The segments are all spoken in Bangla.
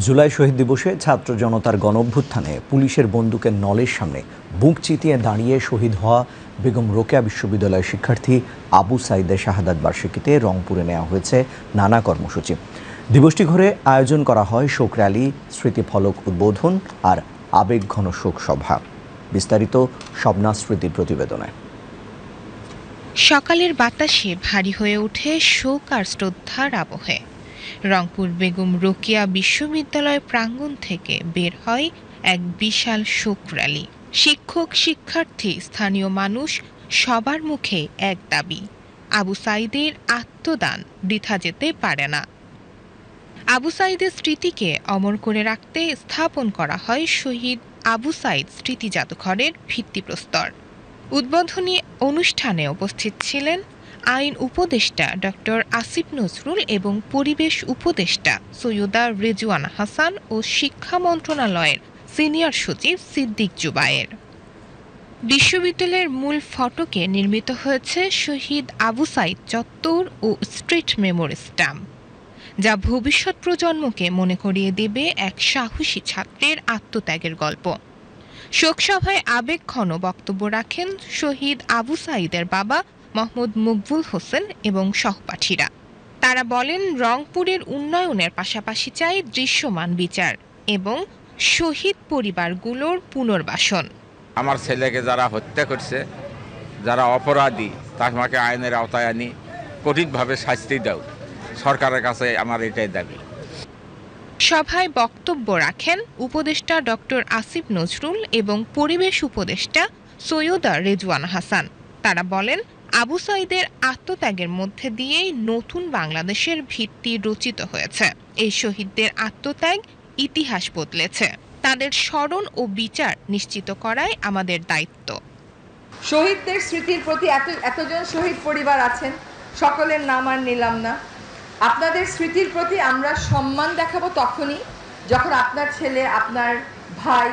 জুলাই শহীদ দিবসে ছাত্র জনতার গণঅভ্যুত্থানে পুলিশের বন্দুকের নলের সামনে বুক চিতিয়ে দাঁড়িয়ে শহীদ হওয়া বেগম রোকেয়া বিশ্ববিদ্যালয়ের শিক্ষার্থী আবু সাঈদের শাহাদাত বার্ষিকীতে রংপুরে নেওয়া হয়েছে নানা কর্মসূচি। দিবসটি ঘিরে আয়োজন করা হয় শোক র্যালি, স্মৃতিফলক উদ্বোধন আর আবেগঘন শোক সভা। বিস্তারিত শবনা স্মৃতির প্রতিবেদনে। সকালের বাতাসে ভারী হয়ে ওঠে শোক আর শ্রদ্ধার আবহে। রংপুর বেগম রোকেয়া বিশ্ববিদ্যালয় প্রাঙ্গণ থেকে বের হয় এক বিশাল শোক র্যালি। শিক্ষক, শিক্ষার্থী, স্থানীয় মানুষ সবার মুখে এক দাবি, আবু সাঈদের আত্মদান বৃথা যেতে পারে না। আবু সাঈদের স্মৃতিকে অমর করে রাখতে স্থাপন করা হয় শহীদ আবু সাঈদ স্মৃতি জাদুঘরের ভিত্তিপ্রস্তর। উদ্বোধনী অনুষ্ঠানে উপস্থিত ছিলেন আইন উপদেষ্টা ডক্টর আসিফ নজরুল এবং পরিবেশ উপদেষ্টা সৈয়দা রেজওয়ানা হাসান ও শিক্ষা মন্ত্রণালয়ের সিনিয়র সচিব সিদ্দিক জুবায়ের। বিশ্ববিদ্যালয়ের মূল ফটকে নির্মিত হয়েছে শহীদ আবু সাঈদ চত্বর ও স্ট্রিট মেমোরি স্ট্যাম্প, যা ভবিষ্যৎ প্রজন্মকে মনে করিয়ে দেবে এক সাহসী ছাত্রের আত্মত্যাগের গল্প। শোকসভায় আবেগঘন বক্তব্য রাখেন শহীদ আবু সাঈদের বাবা মোহাম্মদ মকবুল হোসেন এবং সহপাঠীরা। তারা বলেন, রংপুরের উন্নয়নের পাশাপাশি চাই দৃশ্যমান বিচার এবং শহীদ পরিবারগুলোর পুনর্বাসন। আমার ছেলেকে যারা হত্যা করছে, যারা অপরাধী, তাকে আইনের আওতায় আনি কঠিনভাবে শাস্তি দাও, সরকারের কাছে আমার এটাই দাবি। সভায় বক্তব্য রাখেন উপদেষ্টা ডক্টর আসিফ নজরুল এবং পরিবেশ উপদেষ্টা সৈয়দা রেজওয়ানা হাসান। তারা বলেন, আবু সাঈদের আত্মত্যাগের মধ্যে দিয়েই নতুন বাংলাদেশের ভিত্তি রচিত হয়েছে। এই শহীদদের আত্মত্যাগ ইতিহাস বদলেছে। তাদের স্মরণ ও বিচার নিশ্চিত করাই আমাদের দায়িত্ব। শহীদদের স্মৃতির প্রতি এতজন শহীদ পরিবার আছেন, সকলের নাম আর নিলাম না। আপনাদের স্মৃতির প্রতি আমরা সম্মান দেখাবো তখনই যখন আপনার ছেলে, আপনার ভাই,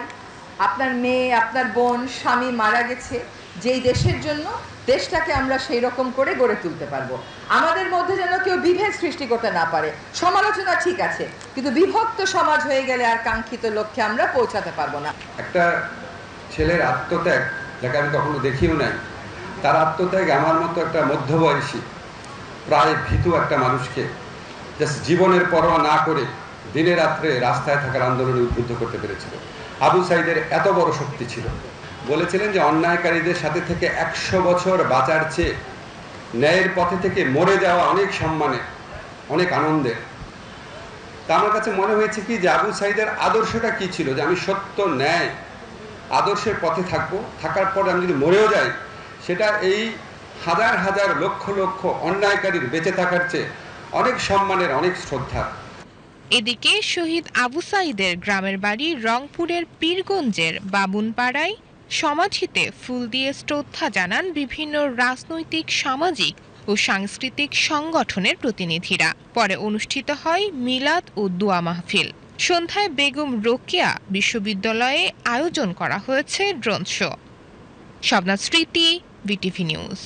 আপনার মেয়ে, আপনার বোন, স্বামী মারা গেছে যেই দেশের জন্য, দেশটাকে আমরা সেই রকম করে গড়ে তুলতে পারবো। আমাদের মধ্যে যেন কেউ বিভেদ সৃষ্টি করতে না পারে। সমালোচনা ঠিক আছে, কিন্তু বিভক্ত সমাজ হয়ে গেলে আর কাঙ্ক্ষিত লক্ষ্যে আমরা পৌঁছাতে পারবো না। একটা ছেলের আত্মত্যাগ, যাকে আমি কখনো দেখিও নাই, তার আত্মত্যাগ আমার মতো একটা মধ্যবয়সী প্রায় ভীতু একটা মানুষকে জাস্ট জীবনের পরোয়া না করে দিনে রাত্রে রাস্তায় থাকার আন্দোলনে উদ্বুদ্ধ করতে পেরেছিল। আবু সাঈদের এত বড় শক্তি ছিল। বলেছিলেন যে অন্যায়কারীদের সাথে থেকে 100 বছর বাঁচার চেয়ে ন্যায়ের পথে থেকে মরে যাওয়া অনেক সম্মানের, অনেক আনন্দের। তা আমার কাছে মনে হয়েছে কি যে আবু সাঈদের আদর্শটা কি ছিল, যে আমি সত্য, ন্যায় আদর্শের পথে থাকবো, থাকার পর আমি যদি মরেও যাই, সেটা এই হাজার হাজার লক্ষ লক্ষ অন্যায়কারীর বেঁচে থাকার চেয়ে অনেক সম্মানের, অনেক শ্রদ্ধা। এদিকে শহীদ আবু সাঈদের গ্রামের বাড়ি রংপুরের পীরগঞ্জের বাবুনপাড়ায় সমাধিতে ফুল দিয়ে শ্রদ্ধা জানান বিভিন্ন রাজনৈতিক, সামাজিক ও সাংস্কৃতিক সংগঠনের প্রতিনিধিরা। পরে অনুষ্ঠিত হয় মিলাদ ও দোয়া মাহফিল। সন্ধ্যায় বেগম রোকেয়া বিশ্ববিদ্যালয়ে আয়োজন করা হয়েছে ড্রোন শো। শবনা স্মৃতি, ভিটিভি নিউজ।